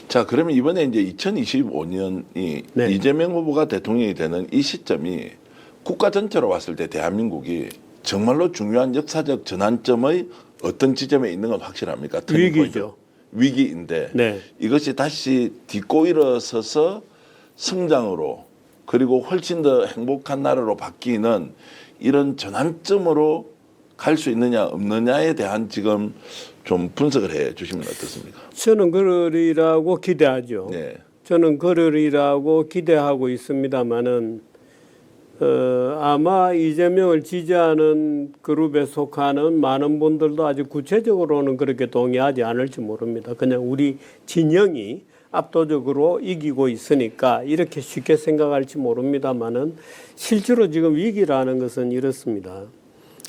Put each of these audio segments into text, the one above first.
자, 그러면 이번에 이제 2025년이 네. 이재명 후보가 대통령이 되는 이 시점이 국가 전체로 봤을 때 대한민국이 정말로 중요한 역사적 전환점의 어떤 지점에 있는 건 확실합니까? 위기죠. 위기인데 네. 이것이 다시 딛고 일어서서 성장으로 그리고 훨씬 더 행복한 나라로 바뀌는 이런 전환점으로 갈 수 있느냐 없느냐에 대한 지금 좀 분석을 해 주시면 어떻습니까? 저는 그러리라고 기대하죠. 네. 저는 그러리라고 기대하고 있습니다만은 아마 이재명을 지지하는 그룹에 속하는 많은 분들도 아주 구체적으로는 그렇게 동의하지 않을지 모릅니다. 그냥 우리 진영이 압도적으로 이기고 있으니까 이렇게 쉽게 생각할지 모릅니다만은 실제로 지금 위기라는 것은 이렇습니다.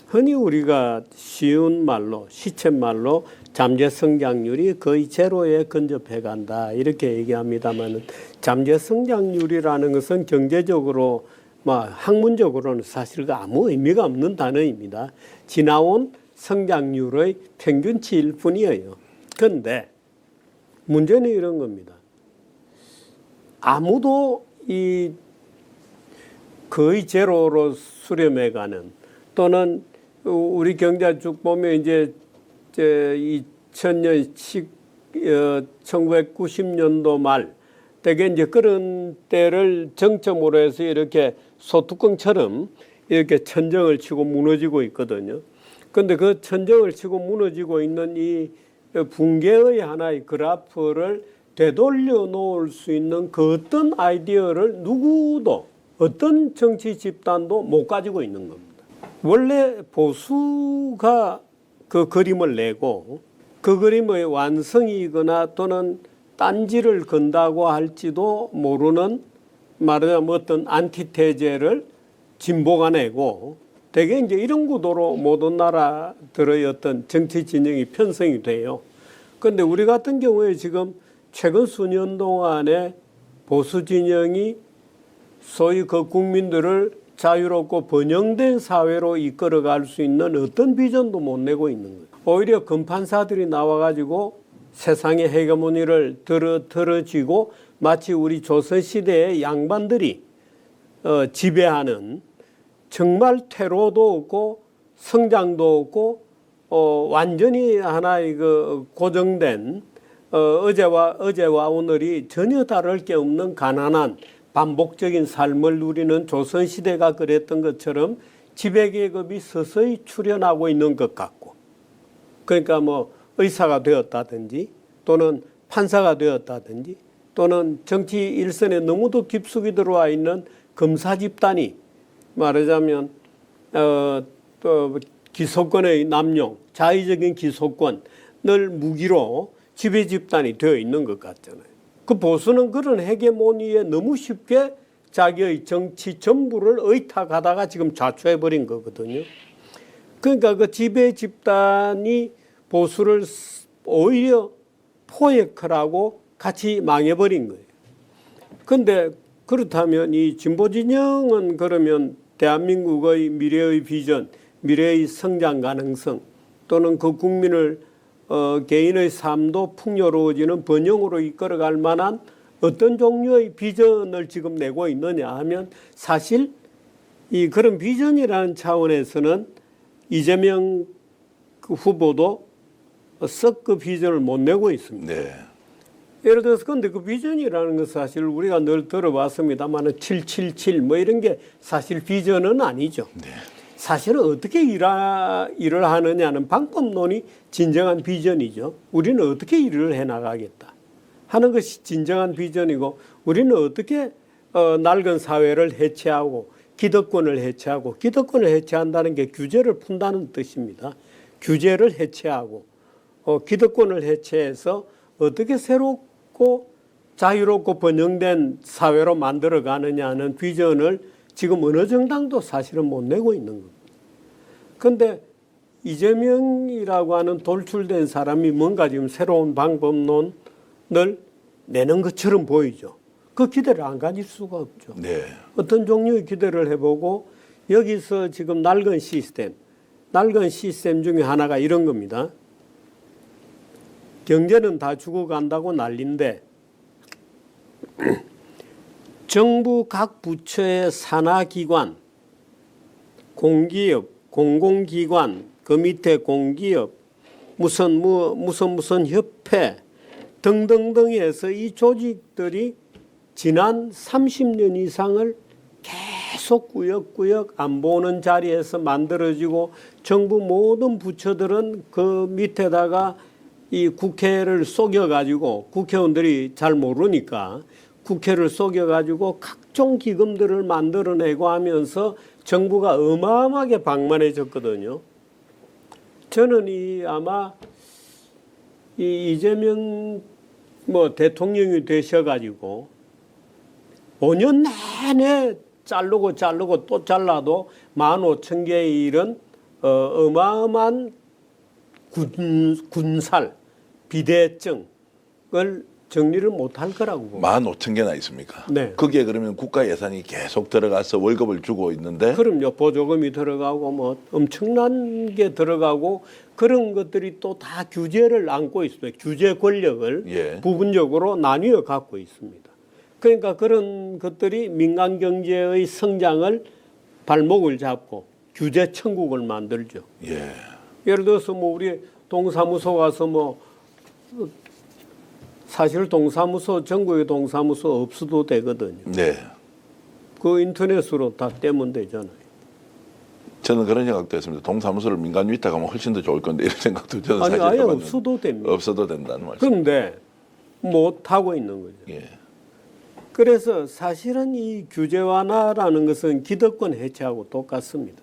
흔히 우리가 쉬운 말로 시쳇말로 잠재 성장률이 거의 제로에 근접해 간다 이렇게 얘기합니다만은 잠재 성장률이라는 것은 경제적으로 학문적으로는 사실 아무 의미가 없는 단어입니다. 지나온 성장률의 평균치일 뿐이에요. 그런데 문제는 이런 겁니다. 아무도 이 거의 제로로 수렴해가는 또는 우리 경제 쭉 보면 이제 2000년 1990년도 말 대개 이제 그런 때를 정점으로 해서 이렇게 소뚜껑처럼 이렇게 천정을 치고 무너지고 있거든요. 그런데 그 천정을 치고 무너지고 있는 이 붕괴의 하나의 그래프를 되돌려 놓을 수 있는 그 어떤 아이디어를 누구도 어떤 정치 집단도 못 가지고 있는 겁니다. 원래 보수가 그 그림을 내고 그 그림의 완성이거나 또는 딴지를 건다고 할지도 모르는 말하자면 어떤 안티테제를 진보가 내고 대개 이제 이런 구도로 모든 나라들의 어떤 정치 진영이 편성이 돼요. 그런데 우리 같은 경우에 지금 최근 수년 동안에 보수 진영이 소위 그 국민들을 자유롭고 번영된 사회로 이끌어갈 수 있는 어떤 비전도 못 내고 있는 거예요. 오히려 금판사들이 나와가지고 세상의 헤게모니를 들어쥐고 마치 우리 조선시대의 양반들이 지배하는 정말 퇴로도 없고 성장도 없고 완전히 하나의 그 고정된 어제와 오늘이 전혀 다를 게 없는 가난한 반복적인 삶을 누리는 조선시대가 그랬던 것처럼 지배계급이 서서히 출현하고 있는 것 같고 그러니까 뭐 의사가 되었다든지 또는 판사가 되었다든지 또는 정치 일선에 너무도 깊숙이 들어와 있는 검사 집단이 말하자면 또 기소권의 남용, 자의적인 기소권을 무기로 지배 집단이 되어 있는 것 같잖아요. 그 보수는 그런 헤게모니에 너무 쉽게 자기의 정치 전부를 의탁하다가 지금 좌초해버린 거거든요. 그러니까 그 지배 집단이 보수를 오히려 포획하라고 같이 망해버린 거예요. 그런데 그렇다면 이 진보 진영은 그러면 대한민국의 미래의 비전, 미래의 성장 가능성 또는 그 국민을 개인의 삶도 풍요로워지는 번영으로 이끌어갈 만한 어떤 종류의 비전을 지금 내고 있느냐 하면 사실 이 그런 비전이라는 차원에서는 이재명 후보도 썩 그 비전을 못 내고 있습니다. 네. 예를 들어서 근데 그 비전이라는 건 사실 우리가 늘 들어봤습니다만 777 뭐 이런 게 사실 비전은 아니죠. 네. 사실은 어떻게 일을 하느냐는 방법론이 진정한 비전이죠. 우리는 어떻게 일을 해나가겠다 하는 것이 진정한 비전이고 우리는 어떻게 낡은 사회를 해체하고 기득권을 해체한다는 게 규제를 푼다는 뜻입니다. 규제를 해체하고 기득권을 해체해서 어떻게 새롭고 자유롭고 번영된 사회로 만들어 가느냐는 비전을 지금 어느 정당도 사실은 못 내고 있는 겁니다. 그런데 이재명이라고 하는 돌출된 사람이 뭔가 지금 새로운 방법론을 내는 것처럼 보이죠. 그 기대를 안 가질 수가 없죠. 네. 어떤 종류의 기대를 해보고 여기서 지금 낡은 시스템 중에 하나가 이런 겁니다. 경제는 다 죽어간다고 난리인데 정부 각 부처의 산하기관, 공기업, 공공기관, 그 밑에 공기업, 무슨 협회 등등등에서 이 조직들이 지난 30년 이상을 계속 꾸역꾸역 안 보는 자리에서 만들어지고 정부 모든 부처들은 그 밑에다가 이 국회를 속여가지고 국회의원들이 잘 모르니까 국회를 속여가지고 각종 기금들을 만들어내고 하면서 정부가 어마어마하게 방만해졌거든요. 저는 아마 이재명 대통령이 되셔가지고 5년 내내 자르고 또 잘라도 15,000개의 일은 어마어마한 군살, 비대증을 정리를 못할 거라고 봅니다. 15,000개나 있습니까? 네. 거기에 그러면 국가 예산이 계속 들어가서 월급을 주고 있는데 그럼요. 보조금이 들어가고 엄청난 게 들어가고 그런 것들이 또 다 규제를 안고 있습니다. 규제 권력을 예. 부분적으로 나뉘어 갖고 있습니다. 그러니까 그런 것들이 민간 경제의 성장을 발목을 잡고 규제 천국을 만들죠. 예. 예를 들어서 우리 동사무소 가서 사실 동사무소 전국에 동사무소 없어도 되거든요. 네. 그 인터넷으로 다 떼면 되잖아요. 저는 그런 생각도 했습니다. 동사무소를 민간 위탁 하면 훨씬 더 좋을 건데 이런 생각도 저는 아니 사실 아예 해봤는데 없어도 됩니다. 없어도 된다는 말씀. 그런데 못 하고 있는 거죠. 예. 그래서 사실은 이 규제 완화라는 것은 기득권 해체하고 똑같습니다.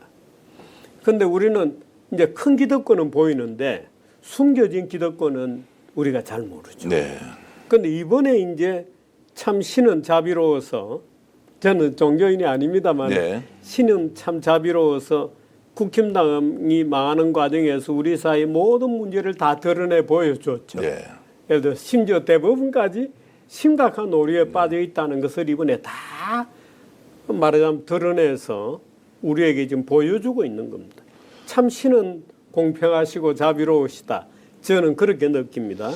그런데 우리는 이제 큰 기득권은 보이는데 숨겨진 기득권은 우리가 잘 모르죠. 네. 그런데 이번에 이제 참 신은 자비로워서 저는 종교인이 아닙니다만 네. 신은 참 자비로워서 국힘당이 망하는 과정에서 우리 사회 모든 문제를 다 드러내 보여줬죠. 네. 예를 들어 심지어 대법원까지 심각한 오류에 빠져 있다는 것을 이번에 다 말하자면 드러내서 우리에게 지금 보여주고 있는 겁니다. 참 신은 공평하시고 자비로우시다. 저는 그렇게 느낍니다.